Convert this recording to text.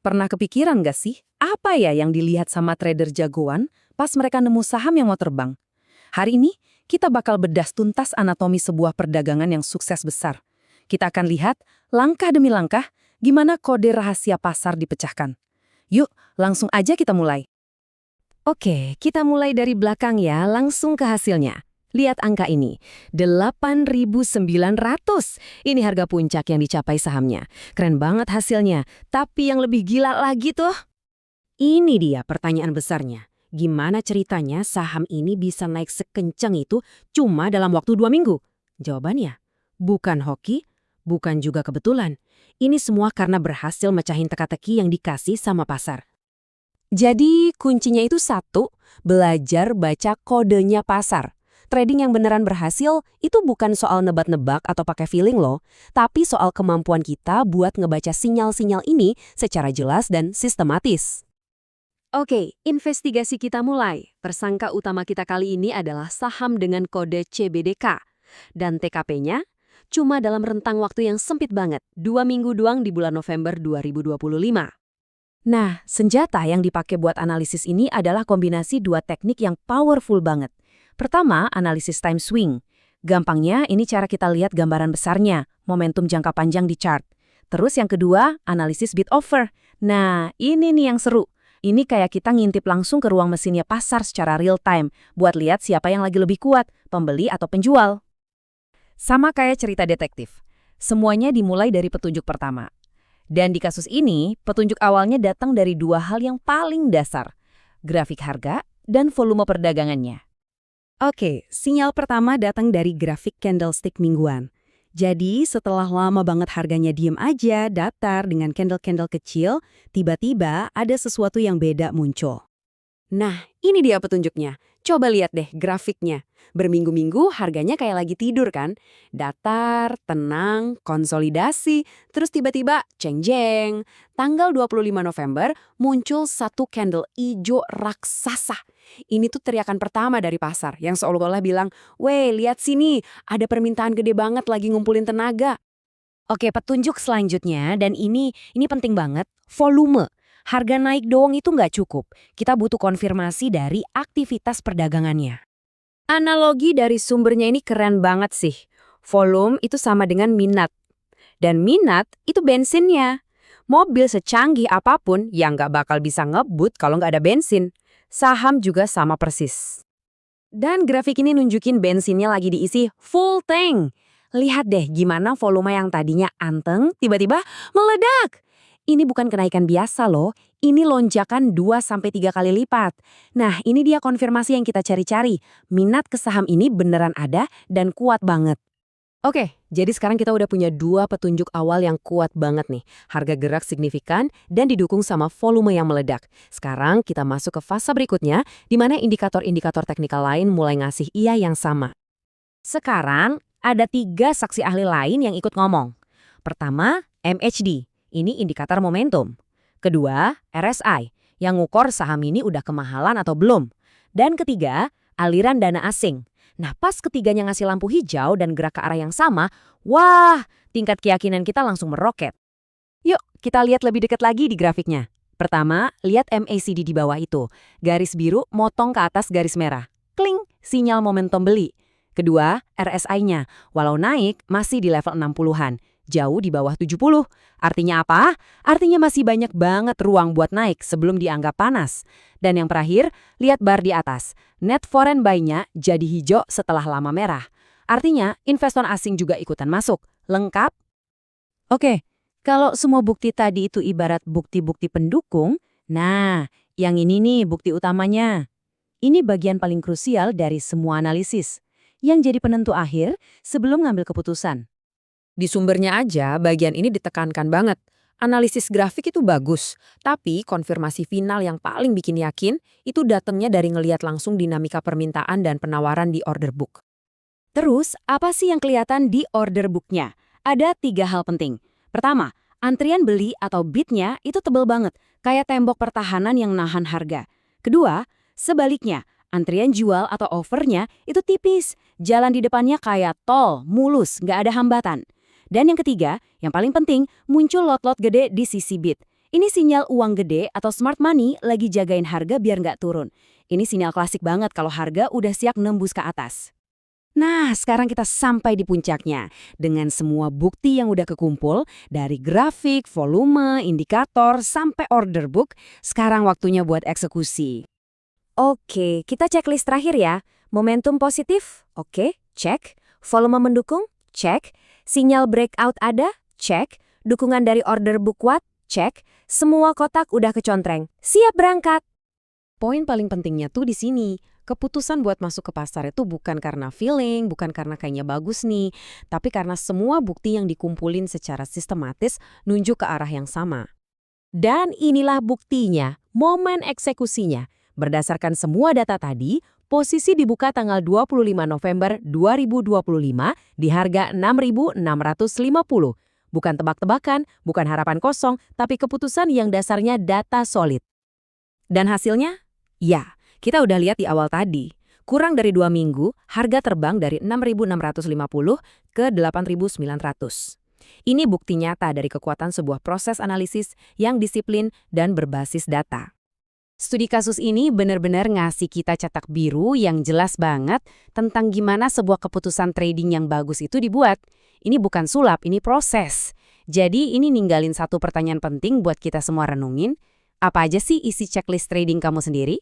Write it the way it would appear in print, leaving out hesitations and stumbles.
Pernah kepikiran nggak sih, apa ya yang dilihat sama trader jagoan pas mereka nemu saham yang mau terbang? Hari ini, kita bakal bedah tuntas anatomi sebuah perdagangan yang sukses besar. Kita akan lihat, langkah demi langkah, gimana kode rahasia pasar dipecahkan. Yuk, langsung aja kita mulai. Oke, kita mulai dari belakang ya, langsung ke hasilnya. Lihat angka ini, 8.900. Ini harga puncak yang dicapai sahamnya. Keren banget hasilnya, tapi yang lebih gila lagi tuh. Ini dia pertanyaan besarnya. Gimana ceritanya saham ini bisa naik sekencang itu cuma dalam waktu 2 minggu? Jawabannya, bukan hoki, bukan juga kebetulan. Ini semua karena berhasil mecahin teka-teki yang dikasih sama pasar. Jadi kuncinya itu satu, belajar baca kodenya pasar. Trading yang beneran berhasil itu bukan soal nebak-nebak atau pakai feeling loh, tapi soal kemampuan kita buat ngebaca sinyal-sinyal ini secara jelas dan sistematis. Oke, investigasi kita mulai. Tersangka utama kita kali ini adalah saham dengan kode CBDK. Dan TKP-nya cuma dalam rentang waktu yang sempit banget, 2 minggu doang di bulan November 2025. Nah, senjata yang dipakai buat analisis ini adalah kombinasi dua teknik yang powerful banget. Pertama, analisis time swing. Gampangnya, ini cara kita lihat gambaran besarnya, momentum jangka panjang di chart. Terus yang kedua, analisis bid offer. Nah, ini nih yang seru. Ini kayak kita ngintip langsung ke ruang mesinnya pasar secara real time, buat lihat siapa yang lagi lebih kuat, pembeli atau penjual. Sama kayak cerita detektif. Semuanya dimulai dari petunjuk pertama. Dan di kasus ini, petunjuk awalnya datang dari dua hal yang paling dasar. Grafik harga dan volume perdagangannya. Oke, sinyal pertama datang dari grafik candlestick mingguan. Jadi setelah lama banget harganya diem aja, datar dengan candle-candle kecil, tiba-tiba ada sesuatu yang beda muncul. Nah, ini dia petunjuknya. Coba lihat deh grafiknya. Berminggu-minggu harganya kayak lagi tidur kan? Datar, tenang, konsolidasi, terus tiba-tiba ceng-jeng. Tanggal 25 November muncul satu candle ijo raksasa. Ini tuh teriakan pertama dari pasar yang seolah-olah bilang, "Weh, lihat sini, ada permintaan gede banget lagi ngumpulin tenaga." Oke, petunjuk selanjutnya, dan ini penting banget, volume. Harga naik doang itu nggak cukup. Kita butuh konfirmasi dari aktivitas perdagangannya. Analogi dari sumbernya ini keren banget sih. Volume itu sama dengan minat. Dan minat itu bensinnya. Mobil secanggih apapun yang nggak bakal bisa ngebut kalau nggak ada bensin. Saham juga sama persis. Dan grafik ini nunjukin bensinnya lagi diisi full tank. Lihat deh gimana volume yang tadinya anteng tiba-tiba meledak. Ini bukan kenaikan biasa loh, ini lonjakan 2-3 kali lipat. Nah, ini dia konfirmasi yang kita cari-cari. Minat ke saham ini beneran ada dan kuat banget. Oke, jadi sekarang kita udah punya dua petunjuk awal yang kuat banget nih. Harga gerak signifikan dan didukung sama volume yang meledak. Sekarang kita masuk ke fase berikutnya, di mana indikator-indikator teknikal lain mulai ngasih iya yang sama. Sekarang, ada 3 saksi ahli lain yang ikut ngomong. Pertama, MHD. Ini indikator momentum. Kedua, RSI, yang ngukor saham ini udah kemahalan atau belum. Dan ketiga, aliran dana asing. Nah, pas ketiganya ngasih lampu hijau dan gerak ke arah yang sama, wah, tingkat keyakinan kita langsung meroket. Yuk, kita lihat lebih dekat lagi di grafiknya. Pertama, lihat MACD di bawah itu. Garis biru motong ke atas garis merah. Kling, sinyal momentum beli. Kedua, RSI-nya. Walau naik, masih di level 60-an. Jauh di bawah 70. Artinya apa? Artinya masih banyak banget ruang buat naik sebelum dianggap panas. Dan yang terakhir, lihat bar di atas. Net foreign buy-nya jadi hijau setelah lama merah. Artinya, investor asing juga ikutan masuk. Lengkap? Oke, kalau semua bukti tadi itu ibarat bukti-bukti pendukung, nah, yang ini nih bukti utamanya. Ini bagian paling krusial dari semua analisis, yang jadi penentu akhir sebelum ngambil keputusan. Di sumbernya aja, bagian ini ditekankan banget. Analisis grafik itu bagus, tapi konfirmasi final yang paling bikin yakin itu datangnya dari ngeliat langsung dinamika permintaan dan penawaran di order book. Terus, apa sih yang kelihatan di order booknya? Ada 3 hal penting. Pertama, antrian beli atau bid-nya itu tebel banget, kayak tembok pertahanan yang nahan harga. Kedua, sebaliknya, antrian jual atau offernya itu tipis, jalan di depannya kayak tol, mulus, nggak ada hambatan. Dan yang ketiga, yang paling penting, muncul lot-lot gede di sisi bid. Ini sinyal uang gede atau smart money lagi jagain harga biar nggak turun. Ini sinyal klasik banget kalau harga udah siap nembus ke atas. Nah, sekarang kita sampai di puncaknya. Dengan semua bukti yang udah kekumpul, dari grafik, volume, indikator, sampai order book, sekarang waktunya buat eksekusi. Oke, kita checklist terakhir ya. Momentum positif? Oke, cek. Volume mendukung? Cek. Sinyal breakout ada? Cek. Dukungan dari order book kuat? Cek. Semua kotak udah kecontreng. Siap berangkat. Poin paling pentingnya tuh di sini. Keputusan buat masuk ke pasar itu bukan karena feeling, bukan karena kayaknya bagus nih, tapi karena semua bukti yang dikumpulin secara sistematis nunjuk ke arah yang sama. Dan inilah buktinya, momen eksekusinya. Berdasarkan semua data tadi, posisi dibuka tanggal 25 November 2025 di harga 6.650. Bukan tebak-tebakan, bukan harapan kosong, tapi keputusan yang dasarnya data solid. Dan hasilnya? Ya, kita udah lihat di awal tadi. Kurang dari 2 minggu, harga terbang dari 6.650 ke 8.900. Ini bukti nyata dari kekuatan sebuah proses analisis yang disiplin dan berbasis data. Studi kasus ini benar-benar ngasih kita cetak biru yang jelas banget tentang gimana sebuah keputusan trading yang bagus itu dibuat. Ini bukan sulap, ini proses. Jadi ini ninggalin satu pertanyaan penting buat kita semua renungin. Apa aja sih isi checklist trading kamu sendiri?